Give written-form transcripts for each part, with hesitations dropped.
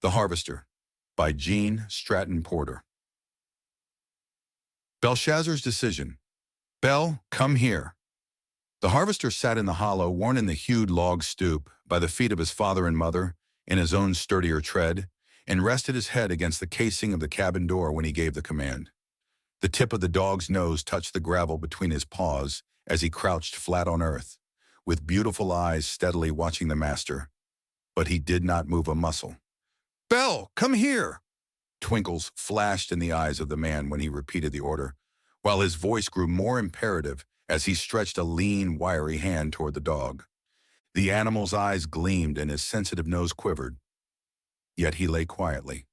The Harvester by Gene Stratton-Porter. Belshazzar's decision. Bel, come here. The harvester sat in the hollow, worn in the hewed log stoop, by the feet of his father and mother, in his own sturdier tread, and rested his head against the casing of the cabin door when he gave the command. The tip of the dog's nose touched the gravel between his paws as he crouched flat on earth, with beautiful eyes steadily watching the master. But he did not move a muscle. Bel, come here! Twinkles flashed in the eyes of the man when he repeated the order, while his voice grew more imperative as he stretched a lean, wiry hand toward the dog. The animal's eyes gleamed and his sensitive nose quivered. Yet he lay quietly.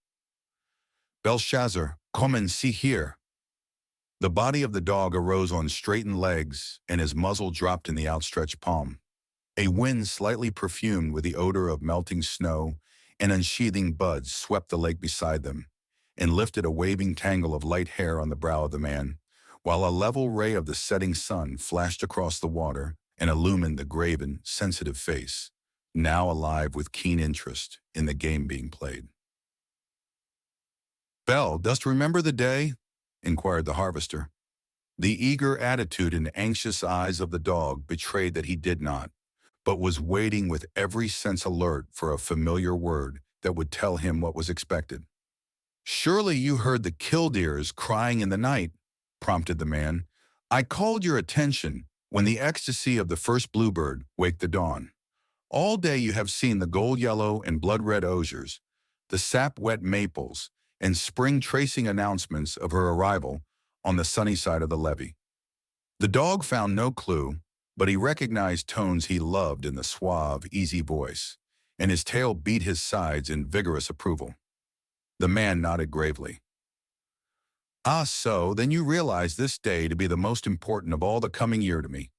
Belshazzar, come and see here. The body of the dog arose on straightened legs, and his muzzle dropped in the outstretched palm. A wind slightly perfumed with the odor of melting snow and unsheathing buds swept the lake beside them, and lifted a waving tangle of light hair on the brow of the man, while a level ray of the setting sun flashed across the water and illumined the graven, sensitive face, now alive with keen interest in the game being played. Bel, dost remember the day? Inquired the harvester. The eager attitude and anxious eyes of the dog betrayed that he did not, but was waiting with every sense alert for a familiar word that would tell him what was expected. Surely you heard the killdeers crying in the night, prompted the man. I called your attention when the ecstasy of the first bluebird waked the dawn. All day you have seen the gold-yellow and blood-red osiers, the sap-wet maples, and spring tracing announcements of her arrival on the sunny side of the levee. The dog found no clue, but he recognized tones he loved in the suave, easy voice, and his tail beat his sides in vigorous approval. The man nodded gravely. Ah, so, then you realize this day to be the most important of all the coming year to me,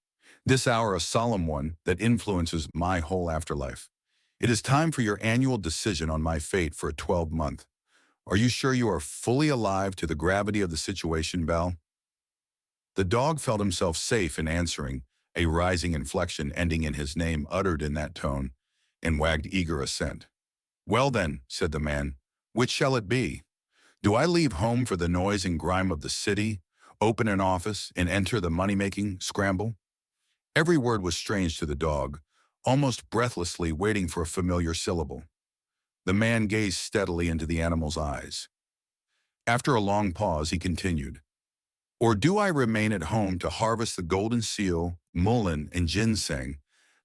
this hour a solemn one that influences my whole afterlife. It is time for your annual decision on my fate for a 12-month. Are you sure you are fully alive to the gravity of the situation, Bel? The dog felt himself safe in answering, a rising inflection ending in his name uttered in that tone, and wagged eager assent. Well then, said the man, which shall it be? Do I leave home for the noise and grime of the city, open an office, and enter the money-making scramble? Every word was strange to the dog, almost breathlessly waiting for a familiar syllable. The man gazed steadily into the animal's eyes. After a long pause, he continued, Or do I remain at home to harvest the golden seal, mullein, and ginseng,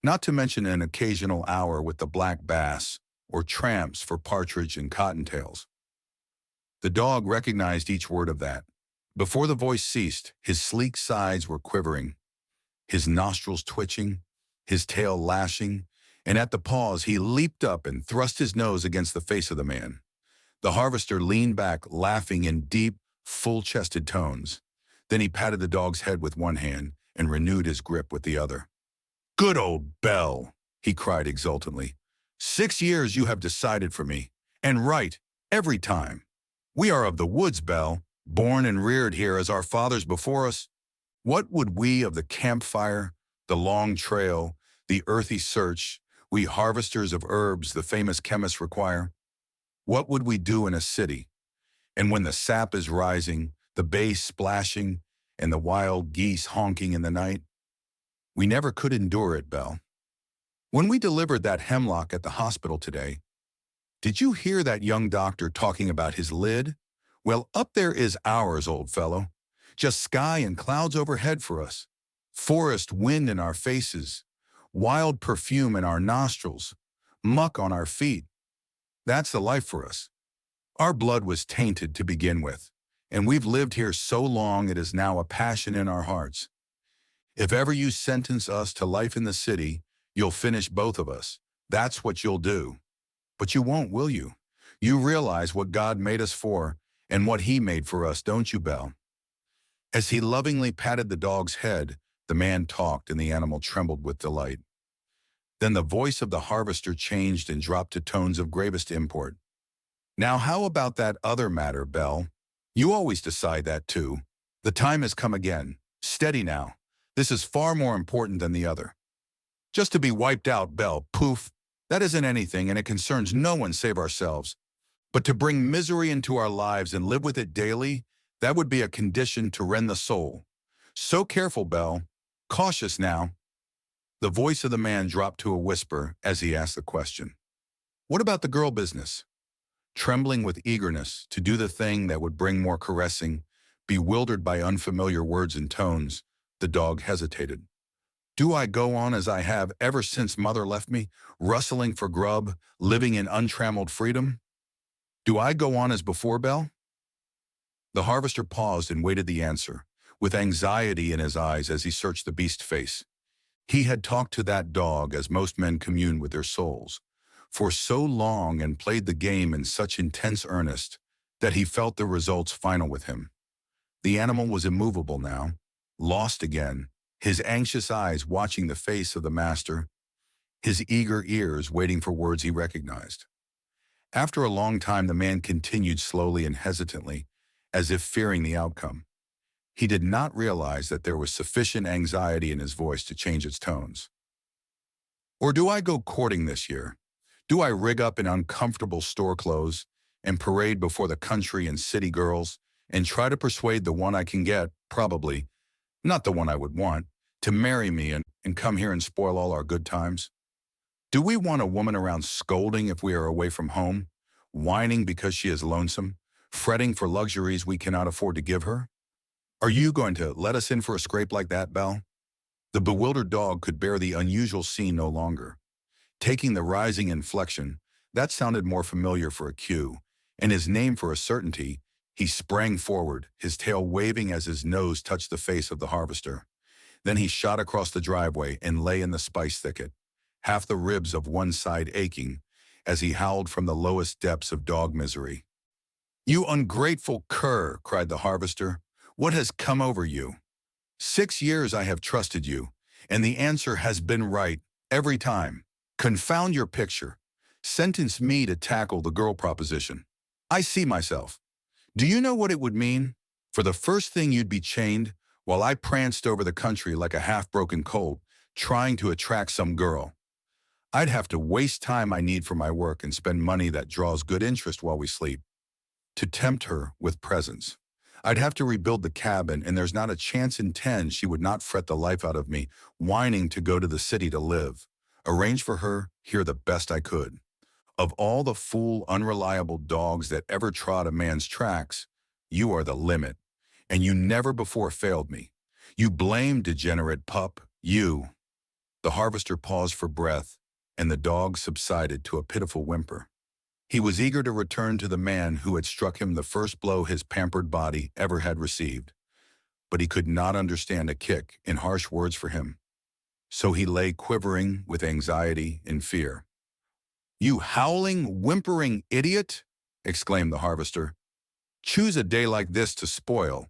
not to mention an occasional hour with the black bass, or tramps for partridge and cottontails? The dog recognized each word of that. Before the voice ceased, his sleek sides were quivering, his nostrils twitching, his tail lashing, and at the pause he leaped up and thrust his nose against the face of the man. The harvester leaned back, laughing in deep, full-chested tones. Then he patted the dog's head with one hand and renewed his grip with the other. Good old Bel, he cried exultantly. 6 years you have decided for me, and right, every time. We are of the woods, Bel, born and reared here as our fathers before us. What would we of the campfire, the long trail, the earthy search, we harvesters of herbs the famous chemists require? What would we do in a city? And when the sap is rising, the bay splashing, and the wild geese honking in the night? We never could endure it, Bel. When we delivered that hemlock at the hospital today, did you hear that young doctor talking about his lid? Well, up there is ours, old fellow. Just sky and clouds overhead for us. Forest wind in our faces. Wild perfume in our nostrils. Muck on our feet. That's the life for us. Our blood was tainted to begin with, and we've lived here so long it is now a passion in our hearts. If ever you sentence us to life in the city, you'll finish both of us. That's what you'll do. But you won't, will you? You realize what God made us for and what He made for us, don't you, Bel? As he lovingly patted the dog's head, the man talked and the animal trembled with delight. Then the voice of the harvester changed and dropped to tones of gravest import. Now how about that other matter, Bel? You always decide that too. The time has come again. Steady now. This is far more important than the other. Just to be wiped out, Bel, poof. That isn't anything, and it concerns no one save ourselves. But to bring misery into our lives and live with it daily, that would be a condition to rend the soul. So careful, Belle. Cautious now. The voice of the man dropped to a whisper as he asked the question. What about the girl business? Trembling with eagerness to do the thing that would bring more caressing, bewildered by unfamiliar words and tones, the dog hesitated. Do I go on as I have ever since mother left me, rustling for grub, living in untrammeled freedom? Do I go on as before, Belle? The harvester paused and waited the answer, with anxiety in his eyes as he searched the beast's face. He had talked to that dog as most men commune with their souls, for so long and played the game in such intense earnest that he felt the results final with him. The animal was immovable now, lost again, his anxious eyes watching the face of the master, his eager ears waiting for words he recognized. After a long time, the man continued slowly and hesitantly, as if fearing the outcome. He did not realize that there was sufficient anxiety in his voice to change its tones. Or do I go courting this year? Do I rig up in uncomfortable store clothes and parade before the country and city girls and try to persuade the one I can get, probably, not the one I would want, to marry me and come here and spoil all our good times? Do we want a woman around scolding if we are away from home, whining because she is lonesome, fretting for luxuries we cannot afford to give her? Are you going to let us in for a scrape like that, Belle? The bewildered dog could bear the unusual scene no longer. Taking the rising inflection, that sounded more familiar for a cue, and his name for a certainty, he sprang forward, his tail waving as his nose touched the face of the harvester. Then he shot across the driveway and lay in the spice thicket, half the ribs of one side aching, as he howled from the lowest depths of dog misery. You ungrateful cur, cried the harvester. What has come over you? 6 years I have trusted you, and the answer has been right every time. Confound your picture. Sentence me to tackle the girl proposition. I see myself. Do you know what it would mean? For the first thing you'd be chained while I pranced over the country like a half-broken colt, trying to attract some girl. I'd have to waste time I need for my work and spend money that draws good interest while we sleep, to tempt her with presents. I'd have to rebuild the cabin, and there's not a chance in 10 she would not fret the life out of me, whining to go to the city to live. Arrange for her here the best I could. Of all the fool, unreliable dogs that ever trod a man's tracks, you are the limit, and you never before failed me. You blame degenerate pup, you. The harvester paused for breath, and the dog subsided to a pitiful whimper. He was eager to return to the man who had struck him the first blow his pampered body ever had received, but he could not understand a kick in harsh words for him. So he lay quivering with anxiety and fear. You howling, whimpering idiot, exclaimed the harvester. Choose a day like this to spoil,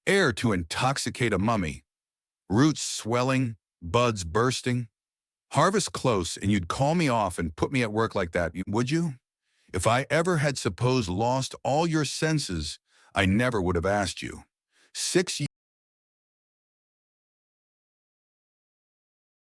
air to intoxicate a mummy, roots swelling, buds bursting. Harvest close, and you'd call me off and put me at work like that, would you? If I ever had supposed lost all your senses, I never would have asked you. 6